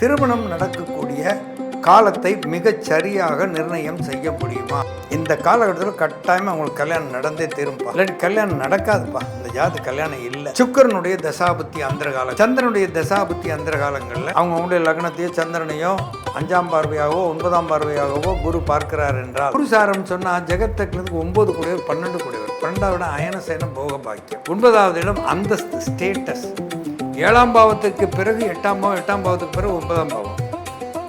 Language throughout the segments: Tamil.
திருமணம் நடக்கக்கூடிய காலத்தை மிகச் சரியாக நிர்ணயம் செய்ய முடியுமா? இந்த காலகட்டத்தில் கட்டாயமாக அவங்களுக்கு கல்யாணம் நடந்தே தீரும்பா, இல்லாட்டி கல்யாணம் நடக்காதுப்பா. இந்த ஜாதி கல்யாணம் இல்லை. சுக்கரனுடைய தசாபுத்தி அந்தர காலம், சந்திரனுடைய தசாபுத்தி அந்தர காலங்களில் அவங்களுடைய லக்னத்தையோ சந்திரனையோ 5ஆம் பார்வையாகவோ 9ஆம் பார்வையாகவோ குரு பார்க்கிறார் என்றால், குரு சாரம் சொன்னால் ஜெகத்தக்களுக்கு 9 கூடியவர் 12 கூடியவர், 12ஆவது இடம் அயனசேனம் போக பாக்கியம், 9ஆவது இடம் அந்தஸ்து ஸ்டேட்டஸ், 7ஆம் பாவத்துக்கு பிறகு 8ஆம் பாவம், 8ஆம் பாவத்துக்கு பிறகு 9ஆம் பாவம்,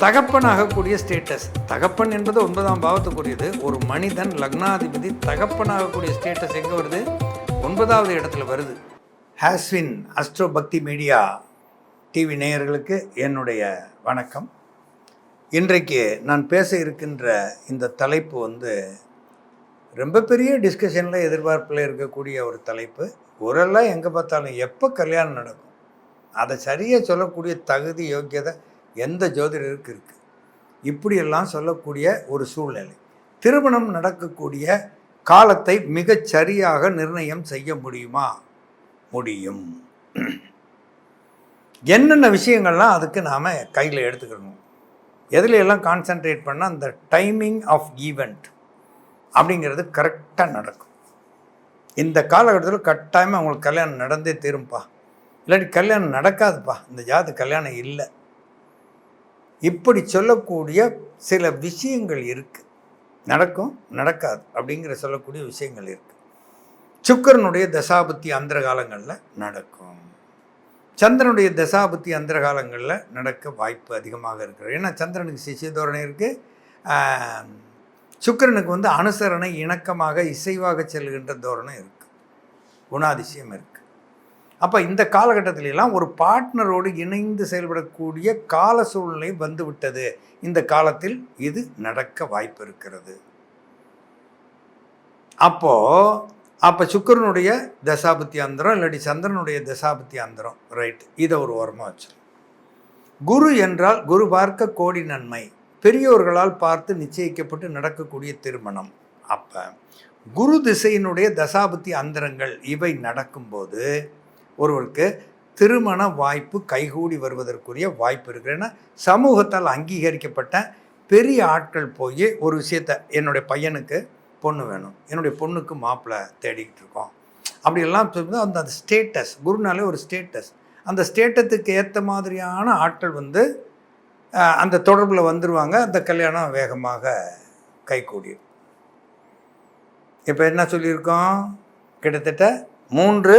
தகப்பனாகக்கூடிய ஸ்டேட்டஸ். தகப்பன் என்பது 9ஆம் பாவத்துக்குரியது. ஒரு மனிதன் லக்னாதிபதி தகப்பனாகக்கூடிய ஸ்டேட்டஸ் எங்கே வருது? 9ஆவது இடத்துல வருது. ஹாஸ்வின் அஸ்ட்ரோ பக்தி மீடியா டிவி நேயர்களுக்கு என்னுடைய வணக்கம். இன்றைக்கு நான் பேச இருக்கின்ற இந்த தலைப்பு ரொம்ப பெரிய டிஸ்கஷனில் எதிர்பார்ப்பில் இருக்கக்கூடிய ஒரு தலைப்பு. ஒரெல்லாம் எங்கே பார்த்தாலும் எப்போ கல்யாணம் நடக்கும், அதை சரியாக சொல்லக்கூடிய தகுதி யோக்கியதை எந்த ஜோதிடருக்கு இருக்குது? இப்படியெல்லாம் சொல்லக்கூடிய ஒரு சூழ்நிலை. திருமணம் நடக்கக்கூடிய காலத்தை மிகச் சரியாக நிர்ணயம் செய்ய முடியுமா? முடியும். என்னென்ன விஷயங்கள்லாம் அதுக்கு நாம் கையில் எடுத்துக்கணும், எதில் எல்லாம் கான்சன்ட்ரேட் பண்ணால் அந்த டைமிங் ஆஃப் ஈவெண்ட் அப்படிங்கிறது கரெக்டாக நடக்கும். இந்த காலகட்டத்தில் கட்டாயமாக அவங்களுக்கு கல்யாணம் நடந்தே தீரும்பா, இல்லாட்டி கல்யாணம் நடக்காதுப்பா. இந்த ஜாதி கல்யாணம் இல்லை. இப்படி சொல்லக்கூடிய சில விஷயங்கள் இருக்குது. நடக்கும் நடக்காது அப்படிங்கிற சொல்லக்கூடிய விஷயங்கள் இருக்குது. சுக்கரனுடைய தசாபுத்தி அந்தர காலங்களில் நடக்கும், சந்திரனுடைய தசாபுத்தி அந்தர காலங்களில் நடக்க வாய்ப்பு அதிகமாக இருக்கிறது. ஏன்னா சந்திரனுக்கு சிஷ்ய தோரணை இருக்குது, சுக்கிரனுக்கு அனுசரணை இணக்கமாக இசைவாக செல்கின்ற தோரணை இருக்குது, குணாதிசயம் இருக்குது. அப்போ இந்த காலகட்டத்திலெல்லாம் ஒரு பார்ட்னரோடு இணைந்து செயல்படக்கூடிய கால சூழ்நிலை வந்துவிட்டது. இந்த காலத்தில் இது நடக்க வாய்ப்பு இருக்கிறது. அப்போ சுக்கிரனுடைய தசாபுத்தி அந்தரம் இல்லாட்டி சந்திரனுடைய தசாபுத்தி அந்தரம், ரைட், இதை ஒரு ஓரமாக வச்சு. குரு என்றால் குரு பார்க்க கோடி நன்மை, பெரியோர்களால் பார்த்து நிச்சயிக்கப்பட்டு நடக்கக்கூடிய திருமணம். அப்போ குரு திசையினுடைய தசாபுத்தி அந்தரங்கள் இவை நடக்கும்போது ஒருவருக்கு திருமண வாய்ப்பு கைகூடி வருவதற்குரிய வாய்ப்பு இருக்குது. ஏன்னா சமூகத்தால் அங்கீகரிக்கப்பட்ட பெரிய ஆட்கள் போய் ஒரு விஷயத்தை, என்னுடைய பையனுக்கு பொண்ணு வேணும், என்னுடைய பொண்ணுக்கு மாப்பிள்ளை தேடிக்கிட்டு இருக்கோம் அப்படியெல்லாம் சொல்லி அந்த ஸ்டேட்டஸ், குருனாலே ஒரு ஸ்டேட்டஸ், அந்த ஸ்டேட்டத்துக்கு ஏற்ற மாதிரியான ஆட்கள் அந்த தொடர்பில் வந்துடுவாங்க. அந்த கல்யாணம் வேகமாக கைகூடிடும். இப்போ என்ன சொல்லியிருக்கோம்? கிட்டத்தட்ட 3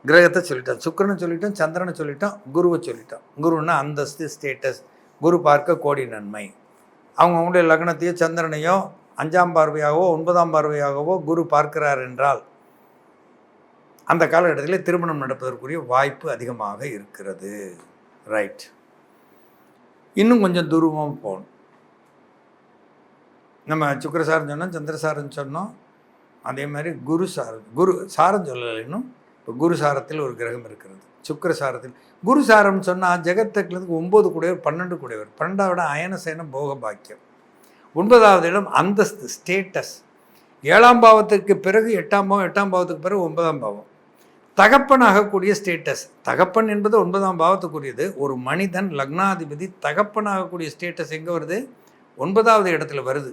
கிரகத்தை சொல்லிட்டோம். சுக்கிரனை சொல்லிட்டோம், சந்திரனை சொல்லிட்டோம், குருவை சொல்லிட்டோம். குருன்னா அந்தஸ்து ஸ்டேட்டஸ், குரு பார்க்க கோடி நன்மை. அவங்களுடைய லக்னத்தையோ சந்திரனையோ 5ஆம் பார்வையாகவோ 9ஆம் பார்வையாகவோ குரு பார்க்கிறார் என்றால் அந்த காலகட்டத்தில் திருமணம் நடப்பதற்குரிய வாய்ப்பு அதிகமாக இருக்கிறது. ரைட். இன்னும் கொஞ்சம் துருவம் போகணும். நம்ம சுக்கிரசாரம் சொன்னோம், சந்திரசாரம் சொன்னோம், அதே மாதிரி குரு சாரம் சொல்லலை. இன்னும் இப்போ குரு சாரத்தில் ஒரு கிரகம் இருக்கிறது. சுக்கிர சாரத்தில் குரு சாரம் சொன்னால் ஜெகத்தக்களுக்கு 9 கூடியவர் 12 கூடியவர், 12ஆவது இடம் அயனசேனம் போக பாக்கியம், 9ஆவது இடம் அந்தஸ்து ஸ்டேட்டஸ், 7ஆம் பாவத்துக்கு பிறகு 8ஆம் பாவம், 8ஆம் பாவத்துக்கு பிறகு 9ஆம் பாவம், தகப்பனாகக்கூடிய ஸ்டேட்டஸ். தகப்பன் என்பது 9ஆம் பாவத்துக்குரியது. ஒரு மனிதன் லக்னாதிபதி தகப்பனாகக்கூடிய ஸ்டேட்டஸ் எங்கே வருது? 9ஆவது இடத்துல வருது.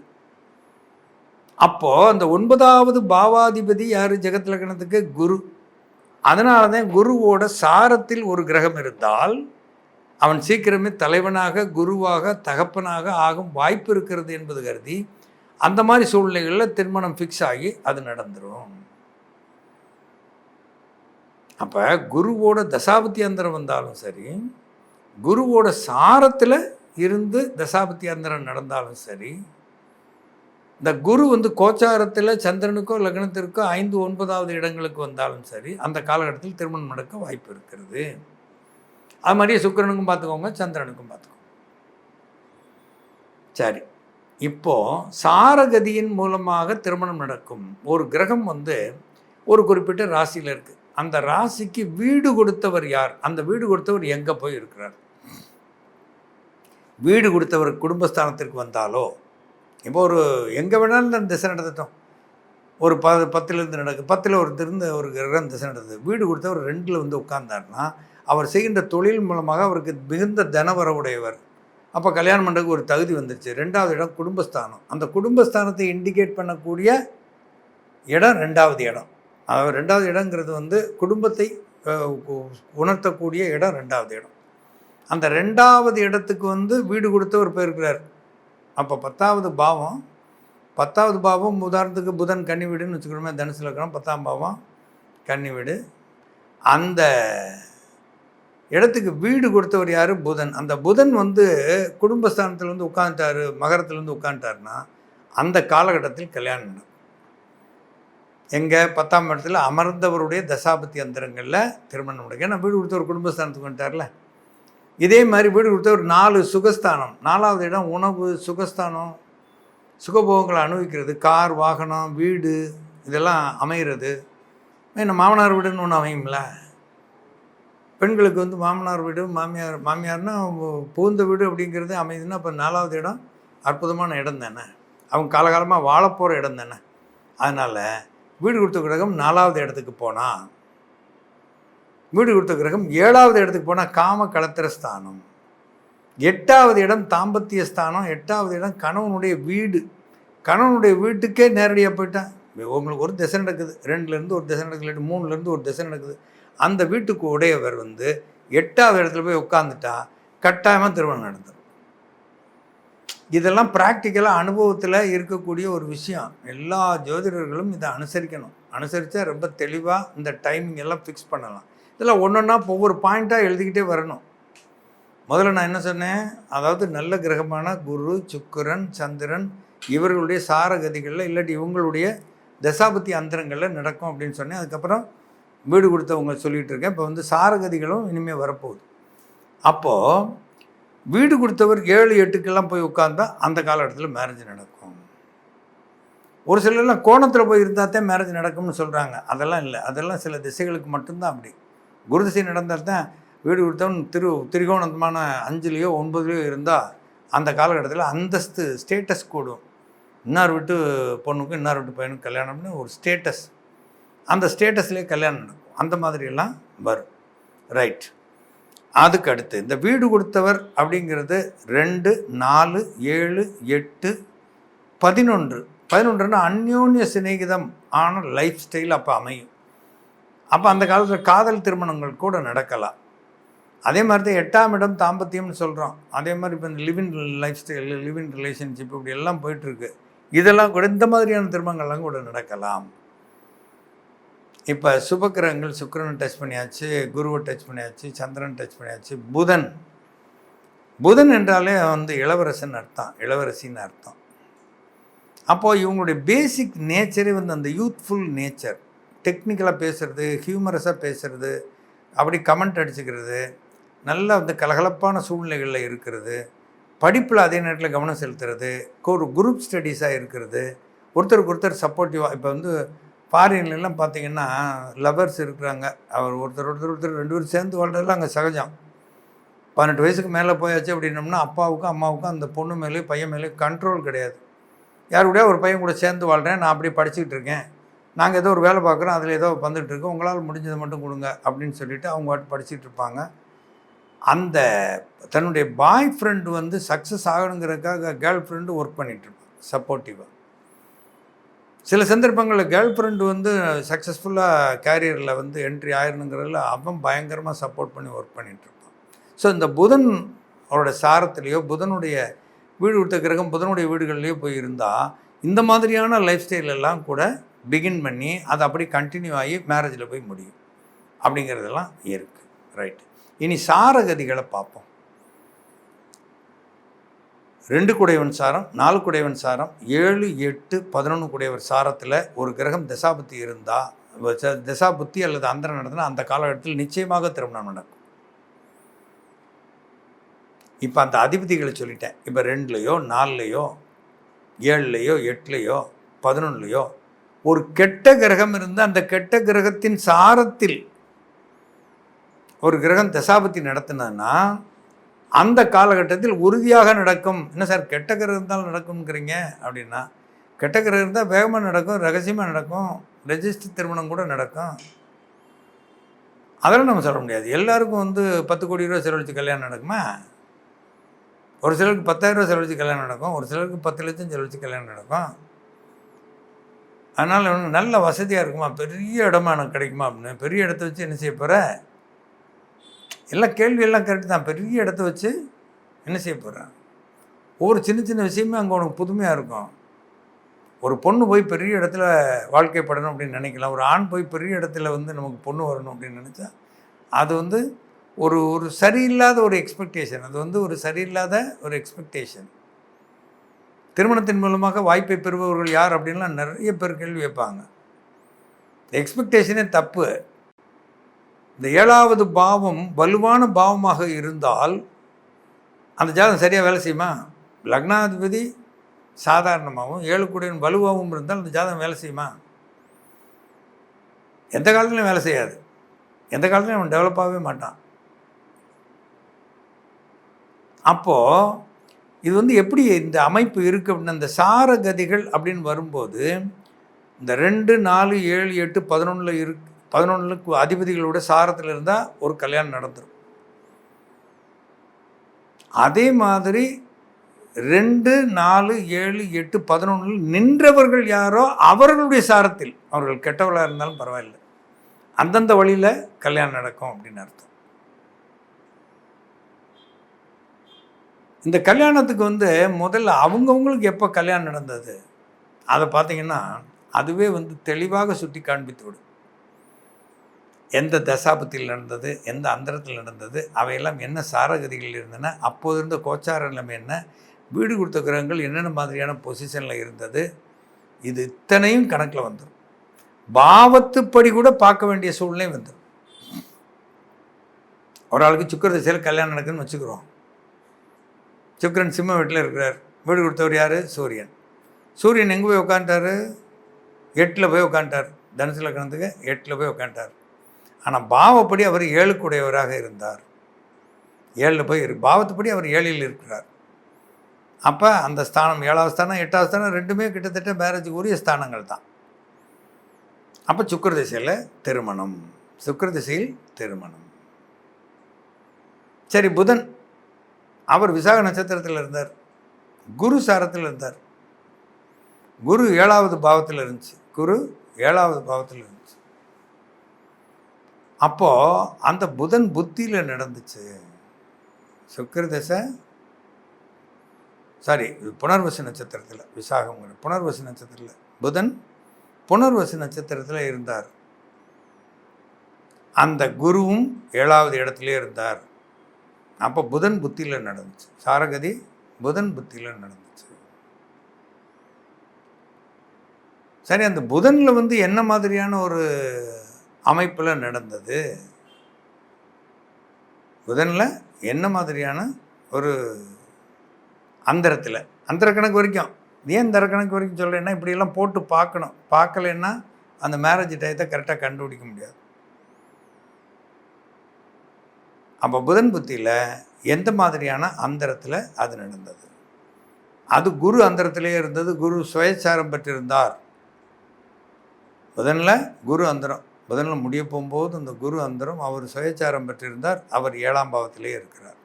அப்போது அந்த 9ஆவது பாவாதிபதி யார்? ஜெகத் லக்னத்துக்கு குரு. அதனால தான் குருவோட சாரத்தில் ஒரு கிரகம் இருந்தால் அவன் சீக்கிரமே தலைவனாக, குருவாக, தகப்பனாக ஆகும் வாய்ப்பு இருக்கிறது என்பது கருதி அந்த மாதிரி சூழ்நிலைகளில் திருமணம் ஃபிக்ஸ் ஆகி அது நடந்துடும். அப்போ குருவோட தசாபுத்தி அந்தரம் வந்தாலும் சரி, குருவோட சாரத்தில் இருந்து தசாபுத்தி அந்தரம் நடந்தாலும் சரி, இந்த குரு கோச்சாரத்தில் சந்திரனுக்கோ லக்னத்திற்கோ 5, 9ஆவது இடங்களுக்கு வந்தாலும் சரி, அந்த காலகட்டத்தில் திருமணம் நடக்க வாய்ப்பு இருக்கிறது. அது மாதிரியே சுக்கிரனுக்கும் பார்த்துக்கோங்க, சந்திரனுக்கும் பார்த்துக்கோங்க. சரி, இப்போது சாரகதியின் மூலமாக திருமணம் நடக்கும். ஒரு கிரகம் ஒரு குறிப்பிட்ட ராசியில் இருக்குது. அந்த ராசிக்கு வீடு கொடுத்தவர் யார்? அந்த வீடு கொடுத்தவர் எங்கே போய் இருக்கிறார்? வீடு கொடுத்தவர் குடும்பஸ்தானத்திற்கு வந்தாலோ, இப்போ ஒரு எங்கே வேணாலும் திசை நடத்தட்டும், ஒரு 10லேருந்து நடக்கு, 10ல் ஒரு கிரகம் திசை நடத்துது, வீடு கொடுத்தவர் 2ல் உட்கார்ந்தார்னா அவர் செய்கின்ற தொழில் மூலமாக அவருக்கு மிகுந்த தனவரவுடையவர், அப்போ கல்யாணம் பண்ணுறதுக்கு ஒரு தகுதி வந்துருச்சு. 2வது இடம் குடும்பஸ்தானம். அந்த குடும்பஸ்தானத்தை இண்டிகேட் பண்ணக்கூடிய இடம் 2வது இடம். அதாவது 2வது இடங்கிறது வந்து குடும்பத்தை உணர்த்தக்கூடிய இடம் 2வது இடம். அந்த 2வது இடத்துக்கு வந்து வீடு கொடுத்தவர் போயிருக்கிறார். அப்போ 10வது பாவம் 10வது பாவம் உதாரணத்துக்கு புதன் கன்னி வீடுன்னு வச்சுக்கிறோமே, தனுசில் இருக்கிறோம். 10ஆம் பாவம் கன்னி வீடு. அந்த இடத்துக்கு வீடு கொடுத்தவர் யார்? புதன். அந்த புதன் வந்து குடும்பஸ்தானத்தில் வந்து உட்காந்துட்டாரு, மகரத்துலேருந்து உட்காந்துட்டாருன்னா அந்த காலகட்டத்தில் கல்யாணம் நடக்கும். எங்கே? 10ஆம் இடத்துல அமர்ந்தவருடைய தசாபத்தி அந்தரங்களில் திருமணம் நடக்கும். ஏன்னா வீடு கொடுத்தவர் குடும்பஸ்தானத்துக்கு வந்துட்டார்ல. இதே மாதிரி வீடு கொடுத்தவர் 4 சுகஸ்தானம். 4வது இடம் உணவு, சுகஸ்தானம், சுகபோகங்களை அனுபவிக்கிறது, கார், வாகனம், வீடு இதெல்லாம் அமைகிறது. என்ன மாமனார் வீடுன்னு ஒன்று அமையும்ல. பெண்களுக்கு வந்து மாமனார் வீடு, மாமியார்னா புகுந்த வீடு அப்படிங்கிறது அமையுதுன்னா அப்போ 4வது இடம் அற்புதமான இடம் தானே. அவங்க காலகாலமாக வாழப்போகிற இடம் தானே. அதனால் வீடு கொடுத்த கிரகம் 4வது இடத்துக்கு போனால், வீடு கொடுத்த கிரகம் 7வது இடத்துக்கு போனால் காம கலத்திர ஸ்தானம். 8வது இடம் தாம்பத்திய ஸ்தானம். 8வது இடம் கணவனுடைய வீடு. கணவனுடைய வீட்டுக்கே நேரடியாக போயிட்டான். உங்களுக்கு ஒரு திசை நடக்குது, 2லேருந்து ஒரு திசை நடக்குது, 3லேருந்து ஒரு திசை நடக்குது. அந்த வீட்டுக்கு உடையவர் வந்து 8வது இடத்துல போய் உட்காந்துட்டா கட்டாயமாக திருமணம் நடந்துடும். இதெல்லாம் ப்ராக்டிக்கலாக அனுபவத்தில் இருக்கக்கூடிய ஒரு விஷயம். எல்லா ஜோதிடர்களும் இதை அனுசரிக்கணும். அனுசரித்தா ரொம்ப தெளிவாக இந்த டைமிங் எல்லாம் ஃபிக்ஸ் பண்ணலாம். இதெல்லாம் ஒன்றொன்னா ஒவ்வொரு பாயிண்ட்டாக எழுதிக்கிட்டே வரணும். முதல்ல நான் என்ன சொன்னேன்? அதாவது நல்ல கிரகமான குரு, சுக்கிரன், சந்திரன் இவர்களுடைய சாரகதிகளில் இல்லாட்டி இவங்களுடைய தசாபத்தி அந்தரங்களில் நடக்கும் அப்படின்னு சொன்னேன். அதுக்கப்புறம் வீடு கொடுத்தவங்க சொல்லிகிட்டு இருக்கேன். இப்போ வந்து சாரகதிகளும் இனிமேல் வரப்போகுது. அப்போது வீடு கொடுத்தவர் 7, 8க்கெல்லாம் போய் உட்கார்ந்தா அந்த காலகட்டத்தில் மேரேஜ் நடக்கும். ஒரு சிலர்லாம் கோணத்தில் போய் இருந்தால் தான் மேரேஜ் நடக்கும்னு சொல்கிறாங்க. அதெல்லாம் இல்லை. அதெல்லாம் சில திசைகளுக்கு மட்டும்தான் அப்படி. குரு திசை நடந்தால் தான் வீடு கொடுத்தவன் திரிகோணமான 5லேயோ 9லேயோ இருந்தால் அந்த காலகட்டத்தில் அந்தஸ்து ஸ்டேட்டஸ் கூடும். இன்னார் வீட்டு பொண்ணுக்கும் இன்னார் வீட்டு பையனுக்கும் கல்யாணம்னு ஒரு ஸ்டேட்டஸ், அந்த ஸ்டேட்டஸ்லேயே கல்யாணம் நடக்கும். அந்த மாதிரியெல்லாம் வரும். ரைட். அதுக்கு அடுத்து இந்த வீடு கொடுத்தவர் அப்படிங்கிறது 2, 4, 7, 8, 11. 11ன்னா அந்யோன்ய சிநேகிதம் ஆன லைஃப் ஸ்டைல் அப்போ அமையும். அப்போ அந்த காலத்தில் காதல் திருமணங்கள் கூட நடக்கலாம். அதே மாதிரி தான் 8ஆம் இடம் தாம்பத்தியம்னு சொல்கிறோம். அதே மாதிரி இப்போ இந்த live-in life style, live-in relationship இப்படி எல்லாம் போயிட்டுருக்கு. இதெல்லாம் கூட இந்த மாதிரியான திருமணங்கள்லாம் கூட நடக்கலாம். இப்போ சுபக்கிரகங்கள் சுக்கிரனை டச் பண்ணியாச்சு, குருவை டச் பண்ணியாச்சு, சந்திரன் டச் பண்ணியாச்சு. புதன் என்றாலே வந்து இளவரசன் அர்த்தம், இளவரசின்னு அர்த்தம். அப்போது இவங்களுடைய பேசிக் நேச்சரே வந்து அந்த யூத்ஃபுல் நேச்சர். டெக்னிக்கலாக பேசுகிறது, ஹியூமரஸாக பேசுகிறது, அப்படி கமெண்ட் அடிச்சுக்கிறது, நல்லா வந்து கலகலப்பான சூழ்நிலைகளில் இருக்கிறது, படிப்பில் அதே நேரத்தில் கவனம் செலுத்துறது, ஒரு குரூப் ஸ்டடீஸாக இருக்கிறது, ஒருத்தருக்கு ஒருத்தர் சப்போர்ட்டிவாக. இப்போ வந்து ஃபாரின்லாம் பார்த்திங்கன்னா லவர்ஸ் இருக்கிறாங்க. அவர் ஒருத்தர் 2 பேரும் சேர்ந்து வாழ்றதுலாம் அங்கே சகஜம். 18 வயசுக்கு மேலே போயாச்சு அப்படின்னோம்னா அப்பாவுக்கும் அம்மாவுக்கும் அந்த பொண்ணு மேலேயும் பையன் மேலேயும் கண்ட்ரோல் கிடையாது. யார் கூட ஒரு பையன் கூட சேர்ந்து வாழ்கிறேன், நான் அப்படி படிச்சுக்கிட்டு இருக்கேன், நாங்கள் ஏதோ ஒரு வேலை பார்க்குறோம், அதில் ஏதோ வந்துட்டு இருக்கோம், உங்களால் முடிஞ்சதை மட்டும் கொடுங்க அப்படின்னு சொல்லிவிட்டு அவங்க வாட்டு படிச்சுட்டு இருப்பாங்க. அந்த தன்னுடைய பாய் ஃப்ரெண்டு வந்து சக்ஸஸ் ஆகணுங்கிறதுக்காக கேர்ள் ஃப்ரெண்டு ஒர்க் பண்ணிகிட்ருப்பாங்க சப்போர்ட்டிவாக. சில சந்தர்ப்பங்களில் கேர்ள் ஃப்ரெண்டு வந்து சக்ஸஸ்ஃபுல்லாக கேரியரில் வந்து என்ட்ரி ஆயிரணுங்கிறதுல அவன் பயங்கரமாக சப்போர்ட் பண்ணி ஒர்க் பண்ணிகிட்ருப்பான். ஸோ இந்த புதன் அவரோட சாரத்துலேயோ புதனுடைய வீடு கொடுத்த கிரகம் புதனுடைய வீடுகள்லேயோ போய் இருந்தால் இந்த மாதிரியான லைஃப் ஸ்டைல் எல்லாம் கூட பிகின் பண்ணி அது அப்படி கண்டினியூ ஆகி மேரேஜில் போய் முடியும் அப்படிங்கிறதெல்லாம் இருக்குது. ரைட். இனி சாரகதிகளை பார்ப்போம். 2 குடையவன் சாரம், 4 குடையவன் சாரம், 7, 8, 11 குடையவர் சாரத்தில் ஒரு கிரகம் தசாபுத்தி இருந்தால், தசாபுத்தி அல்லது அந்தரம் நடத்தினா அந்த காலகட்டத்தில் நிச்சயமாக திருமணம் நடக்கும். இப்போ அந்த அதிபதிகளை சொல்லிட்டேன். இப்போ 2லேயோ 4லேயோ 7லேயோ 8லேயோ 11லேயோ ஒரு கெட்ட கிரகம் இருந்தால் அந்த கெட்ட கிரகத்தின் சாரத்தில் ஒரு கிரகம் தசாபத்தி நடத்தினா அந்த காலகட்டத்தில் உறுதியாக நடக்கும். என்ன சார் கெட்ட கிரகம் இருந்தாலும் நடக்கும்ங்கிறீங்க அப்படின்னா, கெட்ட கிரகம் இருந்தால் வேகமாக நடக்கும், ரகசியமாக நடக்கும், ரெஜிஸ்டர் திருமணம் கூட நடக்கும். அதெல்லாம் நம்ம சொல்ல முடியாது. எல்லாருக்கும் வந்து 10 கோடி ரூபா செலவழித்து கல்யாணம் நடக்குமா? ஒரு சிலருக்கு 10,000 செலவழிச்சு கல்யாணம் நடக்கும், ஒரு சிலருக்கு 10 லட்சம் செலவழிச்சு கல்யாணம் நடக்கும். அதனால் நல்ல வசதியாக இருக்குமா, பெரிய இடமா எனக்கு கிடைக்குமா அப்படின்னு பெரிய இடத்த வச்சு என்ன செய்ய போகிற? எல்லாம் கேள்வியெல்லாம் கரெக்டு தான். பெரிய இடத்த வச்சு என்ன செய்ய போகிறேன்? ஒவ்வொரு சின்ன சின்ன விஷயமே அங்கே உனக்கு புதுமையாக இருக்கும். ஒரு பொண்ணு போய் பெரிய இடத்துல வாழ்க்கைப்படணும் அப்படின்னு நினைக்கலாம். ஒரு ஆண் போய் பெரிய இடத்துல நமக்கு பொண்ணு வரணும் அப்படின்னு நினச்சா அது ஒரு ஒரு சரியில்லாத ஒரு எக்ஸ்பெக்டேஷன். அது ஒரு சரியில்லாத ஒரு எக்ஸ்பெக்டேஷன். திருமணத்தின் மூலமாக வாய்ப்பை பெறுபவர்கள் யார் அப்படின்லாம் நிறைய பேர் கேள்வி வைப்பாங்க. எக்ஸ்பெக்டேஷனே தப்பு. இந்த 7வது பாவம் வலுவான பாவமாக இருந்தால் அந்த ஜாதகம் சரியாக வேலை செய்யுமா? லக்னாதிபதி சாதாரணமாகவும் 7 கூடியவன் வலுவாகவும் இருந்தால் அந்த ஜாதகம் வேலை செய்யுமா? எந்த காலத்துலையும் வேலை செய்யாது. எந்த காலத்துலையும் அவன் டெவலப் ஆகவே மாட்டான். அப்போது இது எப்படி இந்த அமைப்பு இருக்குது அப்படின்னா, இந்த சாரகதிகள் அப்படின்னு வரும்போது இந்த 2, 4, 7, 8, 11 11க்கு அதிபதிகளோட சாரத்தில் இருந்தால் ஒரு கல்யாணம் நடந்துடும். அதே மாதிரி 2, 4, 7, 8, 11 நின்றவர்கள் யாரோ அவர்களுடைய சாரத்தில், அவர்கள் கெட்டவர்களாக இருந்தாலும் பரவாயில்லை, அந்தந்த வழியில் கல்யாணம் நடக்கும் அப்படின்னு அர்த்தம். இந்த கல்யாணத்துக்கு முதல்ல அவங்கவுங்களுக்கு எப்போ கல்யாணம் நடந்தது அதை பார்த்தீங்கன்னா அதுவே தெளிவாக சுட்டி காண்பித்து விடும். எந்த தசாபத்தில் நடந்தது, எந்த அந்தரத்தில் நடந்தது, அவையெல்லாம் என்ன சாரகதிகள் இருந்தன, அப்போது இருந்த கோச்சார நிலைமை என்ன, வீடு கொடுத்த கிரகங்கள் என்னென்ன மாதிரியான பொசிஷனில் இருந்தது, இது இத்தனையும் கணக்கில் வந்துடும். பாவத்துப்படி கூட பார்க்க வேண்டிய சூழ்நிலை வந்துடும். ஒரு ஆளுக்கு சுக்கிர திசையில் கல்யாணம் நடக்குதுன்னு வச்சுக்கிறோம். சுக்கிரன் சிம்ம வீட்டில் இருக்கிறார். வீடு கொடுத்தவர் யார்? சூரியன். சூரியன் எங்கே போய் உட்காந்துட்டார்? 8ல் போய் உட்காந்துட்டார். தனுசு லக்னத்துக்கு 8ல் போய் உட்காந்துட்டார். ஆனால் பாவப்படி அவர் 7க்குடையவராக இருந்தார். 7ல் போய் பாவத்துப்படி அவர் 7ல் இருக்கிறார். அப்போ அந்த ஸ்தானம் 7வது ஸ்தானம் 8வது ஸ்தானம் ரெண்டுமே கிட்டத்தட்ட மேரேஜுக்கு உரிய ஸ்தானங்கள் தான். அப்போ சுக்கிர திசையில் திருமணம், சுக்கிர திசையில் திருமணம். சரி, புதன் அவர் விசாக நட்சத்திரத்தில் இருந்தார், குரு சாரத்தில் இருந்தார். குரு 7வது பாவத்தில் இருந்துச்சு. குரு 7வது பாவத்தில் இருந்துச்சு. அப்போது அந்த புதன் புத்தியில் நடந்துச்சு. சுக்கிர திசை புனர்வசு நட்சத்திரத்தில், விசாகங்கிற புனர்வசு நட்சத்திரத்தில் புதன் புனர்வசு நட்சத்திரத்தில் இருந்தார். அந்த குருவும் 7வது இடத்துல இருந்தார். அப்போ புதன் புத்தியில் நடந்துச்சு. சாரகதி புதன் புத்தியில் நடந்துச்சு. சரி, அந்த புதனில் என்ன மாதிரியான ஒரு அமைப்பில் நடந்தது? புதனில் என்ன மாதிரியான ஒரு அந்தரத்தில், அந்தர கணக்கு வரைக்கும். ஏன் தர கணக்கு வரைக்கும் சொல்கிறேன்னா, இப்படியெல்லாம் போட்டு பார்க்கணும். பார்க்கலைன்னா அந்த மேரேஜ் டயத்தை கரெக்டாக கண்டுபிடிக்க முடியாது. அப்போ புதன் புத்தியில் எந்த மாதிரியான அந்தரத்தில் அது நடந்தது? அது குரு அந்தரத்திலே இருந்தது. குரு சுயச்சாரம் பெற்றிருந்தார். புதனில் குரு அந்தரம், புதனில் முடிய போகும்போது அந்த குரு அந்தரம் அவர் சுயச்சாரம் பெற்றிருந்தார். அவர் 7ஆம் பாவத்திலே இருக்கிறார்.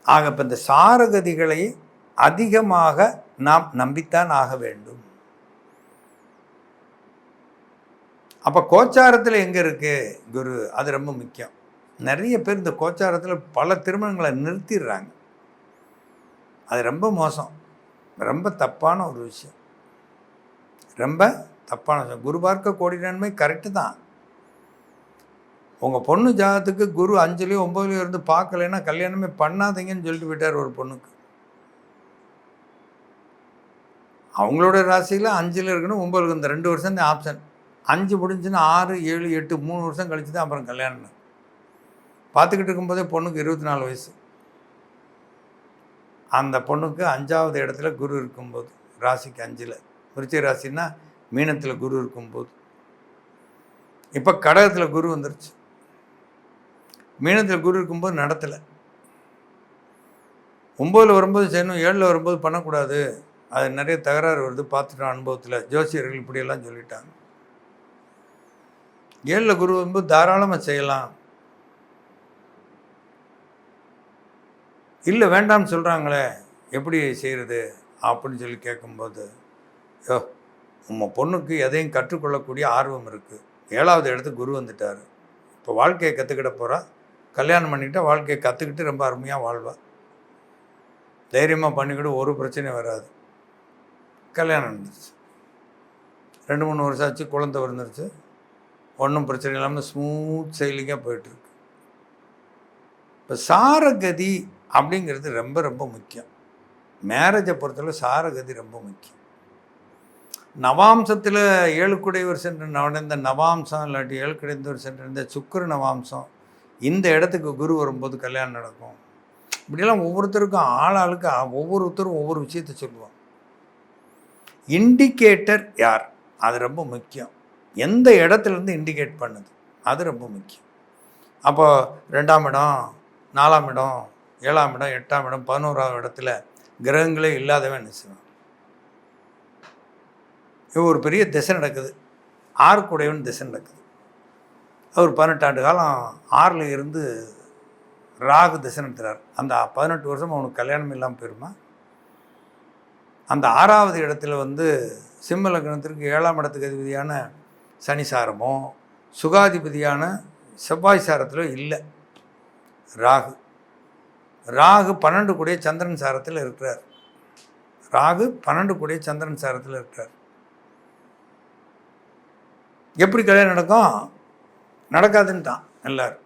ஆக இப்போ இந்த சாரகதிகளை அதிகமாக நாம் நம்பித்தான் ஆக வேண்டும். அப்போ கோச்சாரத்தில் எங்கே இருக்குது குரு? அது ரொம்ப முக்கியம். நிறைய பேர் இந்த கோச்சாரத்தில் பல திருமணங்களை நிறுத்திடுறாங்க. அது ரொம்ப மோசம், ரொம்ப தப்பான ஒரு விஷயம், ரொம்ப தப்பான விஷயம். குரு பார்க்க கோடி நன்மை கரெக்டு தான். உங்கள் பொண்ணு ஜாதகத்துக்கு குரு 5லேயோ 9லேயோ இருந்து பார்க்கலைன்னா கல்யாணமே பண்ணாதீங்கன்னு சொல்லிட்டு விட்டார் ஒரு பொண்ணுக்கு. அவங்களோட ராசியில் 5ல் இருக்கணும், 9 இருக்கு. இந்த 2 வருஷம் தான் ஆப்ஷன். 5 முடிஞ்சுன்னா 6, 7, 8 3 வருஷம் கழிச்சு தான் அப்புறம் கல்யாணம். பார்த்துக்கிட்டு இருக்கும்போதே பொண்ணுக்கு 24 வயசு. அந்த பொண்ணுக்கு 5வது இடத்துல குரு இருக்கும்போது, ராசிக்கு 5ல், விருச்சிக ராசின்னா மீனத்தில் குரு இருக்கும்போது, இப்போ கடகத்தில் குரு வந்துருச்சு. மீனத்தில் குரு இருக்கும்போது நடத்தலை. 9ல் வரும்போது செய்யணும், 7ல் வரும்போது பண்ணக்கூடாது, அது நிறைய தகராறு வருது, பார்த்துட்டோம் அனுபவத்தில். ஜோசியர்கள் இப்படியெல்லாம் சொல்லிட்டாங்க. 7ல் குரு வரும்போது தாராளமாக செய்யலாம். இல்லை வேண்டாம்னு சொல்கிறாங்களே எப்படி செய்கிறது அப்படின்னு சொல்லி கேட்கும்போது, யோ உங்கள் பொண்ணுக்கு எதையும் கற்றுக்கொள்ளக்கூடிய ஆர்வம் இருக்குது, 7வது இடத்துக்கு குரு வந்துட்டார், இப்போ வாழ்க்கையை கற்றுக்கிட போகிறா, கல்யாணம் பண்ணிக்கிட்டால் வாழ்க்கையை கற்றுக்கிட்டு ரொம்ப அருமையாக வாழ்வா, தைரியமாக பண்ணிக்கிட்டு ஒரு பிரச்சனையும் வராது. கல்யாணம் நடந்துருச்சு. 2-3 வருஷம் ஆச்சு, குழந்தை வந்துருச்சு, ஒன்றும் பிரச்சனை இல்லாமல் ஸ்மூத் செயலிங்காக போயிட்டுருக்கு. இப்போ சாரகதி அப்படிங்கிறது ரொம்ப ரொம்ப முக்கியம். மேரேஜை பொறுத்தவரை சாரகதி ரொம்ப முக்கியம். நவாம்சத்தில் 7 குடையவர் சென்று நடந்த நவாம்சம் இல்லாட்டி 7 குடையவர் சென்றிருந்த சுக்கிர நவாம்சம், இந்த இடத்துக்கு குரு வரும்போது கல்யாணம் நடக்கும். இப்படிலாம் ஒவ்வொருத்தருக்கும் ஆளாளுக்கு ஒவ்வொருத்தரும் ஒவ்வொரு விஷயத்தை சொல்லுவாங்க. இண்டிகேட்டர் யார், அது ரொம்ப முக்கியம். எந்த இடத்துலேருந்து இண்டிகேட் பண்ணுது, அது ரொம்ப முக்கியம். அப்போ 2ஆம் இடம், 4ஆம் இடம், 7ஆம் இடம், 8ஆம் இடம், 11ஆவது இடத்துல கிரகங்களே இல்லாதவன் என்ன செய்வான்? இப்போ ஒரு பெரிய திசை நடக்குது, 6 கூடையவன் திசை நடக்குது. அவர் 18 ஆண்டு காலம் 6ல் இருந்து ராகு திசை நடத்துகிறார். அந்த 18 வருஷம் அவனுக்கு கல்யாணம் இல்லாமல் போயிருமா? அந்த 6வது இடத்துல சிம்ம லக்னத்திற்கு 7ஆம் இடத்துக்கு அதிபதியான சனி சாரமோ சுகாதிபதியான செவ்வாய் சாரத்திலோ இல்லை. ராகு 12 கூடிய சந்திரன் சாரத்தில் இருக்கிறார். ராகு 12 கூடிய சந்திரன் சாரத்தில் இருக்கிறார். எப்படி கல்யாணம் நடக்கும்? நடக்காதுன்ட்டான் எல்லாரும்.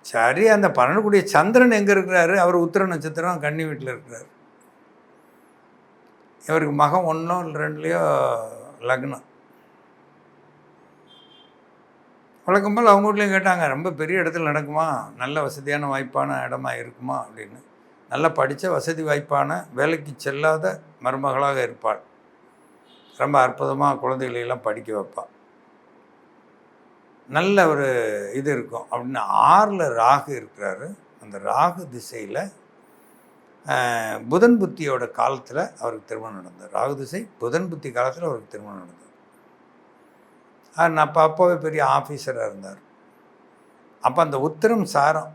சரி, அந்த 12 கூடிய சந்திரன் எங்கே இருக்கிறாரு? அவர் உத்திர நட்சத்திரம் கன்னி வீட்டில் இருக்கிறார். இவருக்கு மகம் 1 இல்லை 2லையோ லக்னம். வழக்கம் போல் அவங்க வீட்லேயும் கேட்டாங்க, ரொம்ப பெரிய இடத்துல நடக்குமா, நல்ல வசதியான வாய்ப்பான இடமா இருக்குமா அப்படின்னு. நல்லா படித்த வசதி வாய்ப்பான வேலைக்கு செல்லாத மருமகளாக இருப்பாள், ரொம்ப அற்புதமாக குழந்தைகளையெல்லாம் படிக்க வைப்பாள், நல்ல ஒரு இது இருக்கும் அப்படின்னு. 6ல் ராகு இருக்கிறாரு. அந்த ராகு திசையில் புதன் புத்தியோட காலத்தில் அவருக்கு திருமணம் நடந்தது. ராகு திசை புதன் புத்தி காலத்தில் அவருக்கு திருமணம் நடந்தது. அப்போவே பெரிய ஆஃபீஸராக இருந்தார். அப்போ அந்த உத்திரம் சாரம்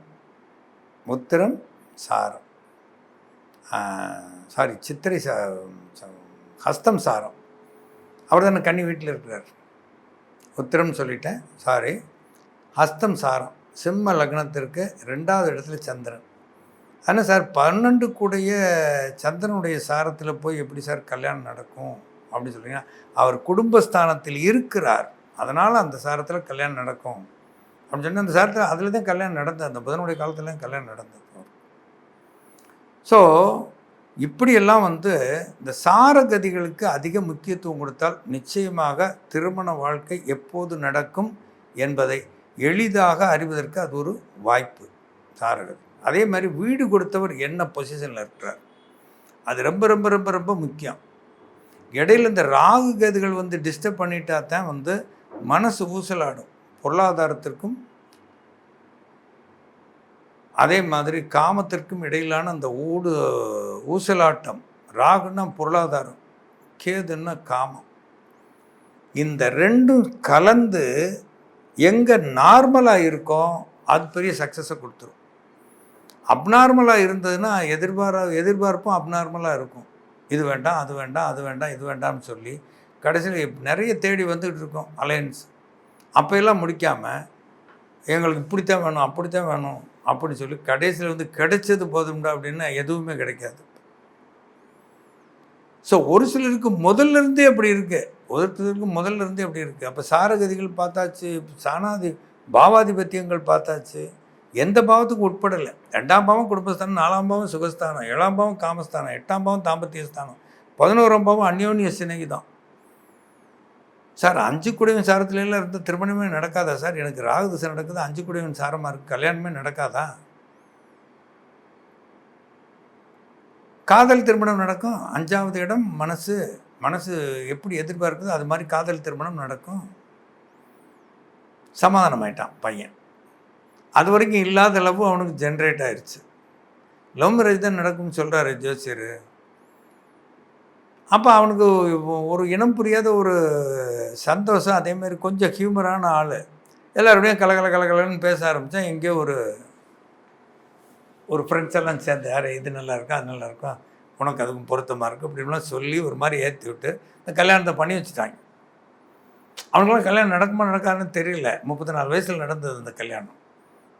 சித்திரை ஹஸ்தம் சாரம், அவர் தானே கன்னி வீட்டில் இருக்கிறார். உத்திரம் சொல்லிட்டேன், ஹஸ்தம் சாரம். சிம்ம லக்னத்திற்கு 2வது இடத்துல சந்திரன். ஆனால் சார் 12 கூடிய சந்திரனுடைய சாரத்தில் போய் எப்படி சார் கல்யாணம் நடக்கும் அப்படின்னு சொல்லிங்கன்னா, அவர் குடும்பஸ்தானத்தில் இருக்கிறார், அதனால் அந்த சாரத்தில் கல்யாணம் நடக்கும் அப்படின்னு சொன்னால், அந்த சாரத்தில் அதில் தான் கல்யாணம் நடந்தது. அந்த புதனுடைய காலத்தில் தான் கல்யாணம் நடந்தது. ஸோ இப்படியெல்லாம் இந்த சாரகதிகளுக்கு அதிக முக்கியத்துவம் கொடுத்தால் நிச்சயமாக திருமண வாழ்க்கை எப்போது நடக்கும் என்பதை எளிதாக அறிவதற்கு அது ஒரு வாய்ப்பு. சாரகதி அதே மாதிரி வீடு கொடுத்தவர் என்ன பொசிஷனில் இருக்கிறார், அது ரொம்ப ரொம்ப ரொம்ப ரொம்ப முக்கியம். இடையில் இந்த ராகு கேதுகள் டிஸ்டர்ப் பண்ணிட்டா தான் மனசு ஊசலாடும். பொருளாதாரத்திற்கும் அதே மாதிரி காமத்திற்கும் இடையிலான அந்த ஊசலாட்டம். ராகுன்னா பொருளாதாரம், கேதுன்னா காமம். இந்த ரெண்டும் கலந்து எங்கே நார்மலாக இருக்கோ அது பெரிய சக்ஸஸை கொடுத்துரும். அப்நார்மலாக இருந்ததுன்னா எதிர்பார்ப்பும் அப்நார்மலாக இருக்கும். இது வேண்டாம், அது வேண்டாம், அது வேண்டாம், இது வேண்டாம்னு சொல்லி கடைசியில் நிறைய தேடி வந்துகிட்டு இருக்கோம் அலையன்ஸ். அப்போயெல்லாம் முடிக்காமல் எங்களுக்கு இப்படித்தான் வேணும், அப்படித்தான் வேணும் அப்படின்னு சொல்லி கடைசியில் கிடைச்சது போதும்டா அப்படின்னா எதுவுமே கிடைக்காது. ஸோ ஒரு சிலருக்கு முதல்லேருந்தே அப்படி இருக்குது, அப்படி இருக்குது. அப்போ சாரகதிகள் பார்த்தாச்சு, பாவாதிபத்தியங்கள் பார்த்தாச்சு, எந்த பாவத்துக்கும் உட்படலை. 2ஆம் பாவம் குடும்பஸ்தானம், 4ஆம் பாவம் சுகஸ்தானம், 7ஆம் பாவம் காமஸ்தானம், 8ஆம் பாவம் தாம்பத்திய ஸ்தானம், 11ஆம் பாவம் அந்யோன்ய சிநேகிதம். சார் 5 குடையவன் சாரத்துலலாம் இருந்த திருமணமே நடக்காதா சார்? எனக்கு ராகு திசை நடக்குது, 5 குடையவன் சாரமாக இருக்குது, கல்யாணமே நடக்காதா? காதல் திருமணம் நடக்கும். 5வது இடம் மனசு எப்படி எதிர்பார்க்குதோ அது மாதிரி காதல் திருமணம் நடக்கும். சமாதானம் ஆயிட்டான் பையன். அது வரைக்கும் இல்லாத லவ் அவனுக்கு ஜென்ரேட் ஆயிடுச்சு. லவ் மேரேஜ் தான் நடக்கும்னு சொல்கிறாரு ஜோசியர். அப்போ அவனுக்கு ஒரு இனம் புரியாத ஒரு சந்தோஷம். அதேமாதிரி கொஞ்சம் ஹியூமரான ஆள், எல்லாருடையும் கலகலன்னு பேச ஆரம்பித்தான். எங்கேயோ ஒரு ஒரு ஃப்ரெண்ட்ஸ் எல்லாம் சேர்ந்து யார் இது நல்லா இருக்கா அது நல்லா இருக்கும் உனக்கு அதுக்கும் பொருத்தமாக இருக்குது இப்படிலாம் சொல்லி ஒரு மாதிரி ஏற்றி விட்டு இந்த கல்யாணத்தை பண்ணி வச்சுட்டாங்க. அவனுங்களாம் கல்யாணம் நடக்குமா நடக்காதுன்னு தெரியல. 34 வயசில் நடந்தது அந்த கல்யாணம்.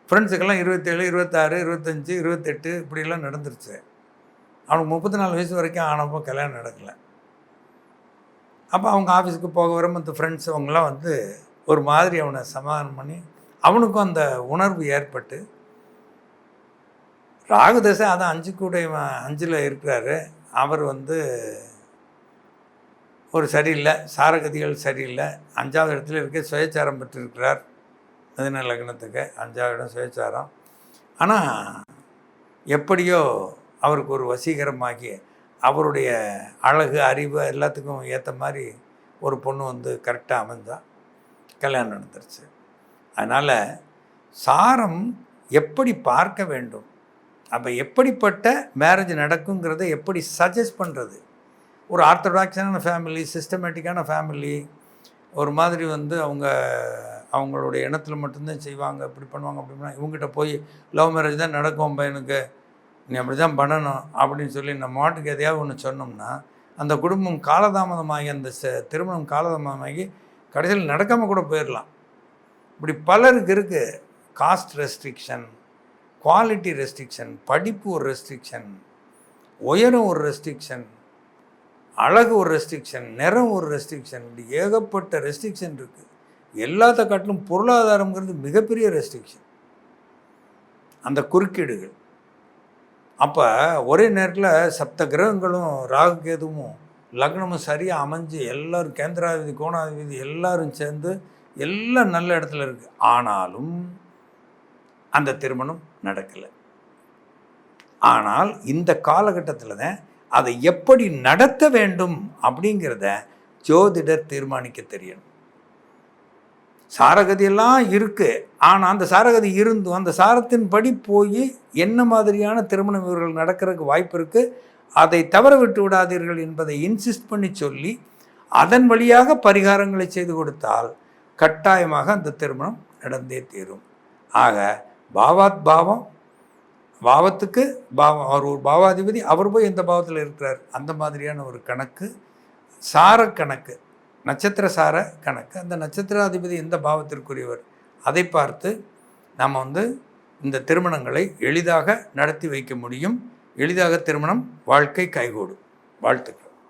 ஃப்ரெண்ட்ஸுக்கெல்லாம் 27, 26, 25, 28 இப்படிலாம் நடந்துருச்சு. அவனுக்கு 34 வயசு வரைக்கும் ஆனப்போ கல்யாணம் நடக்கலை. அப்போ அவங்க ஆஃபீஸுக்கு போக வர மற்ற ஃப்ரெண்ட்ஸ் அவங்களாம் வந்து ஒரு மாதிரி அவனை சமாதானம் பண்ணி அவனுக்கும் அந்த உணர்வு ஏற்பட்டு ராகுதசை அதான் 5 கூட 5ல் இருக்கிறாரு. அவர் வந்து ஒரு சரியில்லை, சாரகதிகள் சரியில்லை. 5வது இடத்துல இருக்க சுயச்சாரம் பெற்றிருக்கிறார். மிதுன லக்னத்துக்கு 5வது இடம் சுயச்சாரம். ஆனால் எப்படியோ அவருக்கு ஒரு வசீகரமாகி அவருடைய அழகு அறிவு எல்லாத்துக்கும் ஏற்ற மாதிரி ஒரு பொண்ணு வந்து கரெக்டாக அமைஞ்சா கல்யாணம் நடந்துருச்சு. அதனால் சாரம் எப்படி பார்க்க வேண்டும், அப்போ எப்படிப்பட்ட மேரேஜ் நடக்குங்கிறத எப்படி சஜஸ்ட் பண்ணுறது. ஒரு ஆர்த்தடாக்ஸான ஃபேமிலி, சிஸ்டமேட்டிக்கான ஃபேமிலி, ஒரு மாதிரி வந்து அவங்களுடைய இனத்தில் மட்டும்தான் செய்வாங்க, இப்படி பண்ணுவாங்க அப்படி பண்ணுவாங்க. இவங்ககிட்ட போய் லவ் மேரேஜ் தான் நடக்கும் பையனுக்கு, நீ அப்படி தான் பண்ணணும் அப்படின்னு சொல்லி நம்ம மாட்டுக்கு எதையாவது ஒன்று சொன்னோம்னா அந்த குடும்பம் காலதாமதமாகி அந்த திருமணம் காலதாமதமாகி கடைசியில் நடக்காமல் கூட போயிடலாம். இப்படி பலருக்கு இருக்குது. காஸ்ட் ரெஸ்ட்ரிக்ஷன், குவாலிட்டி ரெஸ்ட்ரிக்ஷன், படிப்பு ஒரு ரெஸ்ட்ரிக்ஷன், உயரம் ஒரு ரெஸ்ட்ரிக்ஷன், அழகு ஒரு ரெஸ்ட்ரிக்ஷன், நிறம் ஒரு ரெஸ்ட்ரிக்ஷன், இப்படி ஏகப்பட்ட ரெஸ்ட்ரிக்ஷன் இருக்குது. எல்லாத்த காட்டிலும் பொருளாதாரங்கிறது மிகப்பெரிய ரெஸ்ட்ரிக்ஷன், அந்த குறுக்கீடுகள். அப்போ ஒரே நேரத்தில் சப்த கிரகங்களும் ராகு கேதுவும் லக்னமும் சரியாக அமைஞ்சு எல்லோரும் கேந்திராதிபதி கோணாதிபதி எல்லோரும் சேர்ந்து எல்லாம் நல்ல இடத்துல இருக்குது. ஆனாலும் அந்த திருமணம் நடக்கலை. ஆனால் இந்த காலகட்டத்தில் தான் அதை எப்படி நடத்த வேண்டும் அப்படிங்கிறத ஜோதிடர் தீர்மானிக்க தெரியணும். சாரகதியெல்லாம் இருக்குது, ஆனால் அந்த சாரகதி இருந்தும் அந்த சாரத்தின்படி போய் என்ன மாதிரியான திருமண விவரங்கள் நடக்கிறதுக்கு வாய்ப்பு இருக்குது, அதை தவற விட்டு விடாதீர்கள் என்பதை இன்சிஸ்ட் பண்ணி சொல்லி அதன் வழியாக பரிகாரங்களை செய்து கொடுத்தால் கட்டாயமாக அந்த திருமணம் நடந்தே தீரும். ஆக பாவாத் பாவம், பாவத்துக்கு பாவம், அவர் ஒரு பாவாதிபதி, அவர் போய் எந்த பாவத்தில் இருக்கிறார் அந்த மாதிரியான ஒரு கணக்கு, சார கணக்கு, நட்சத்திர சார கணக்கு, அந்த நட்சத்திராதிபதி எந்த பாவத்திற்குரியவர் அதை பார்த்து நம்ம வந்து இந்த திருமணங்களை எளிதாக நடத்தி வைக்க முடியும். எளிதாக திருமணம் வாழ்க்கை கைகூடும். வாழ்த்துக்கள்.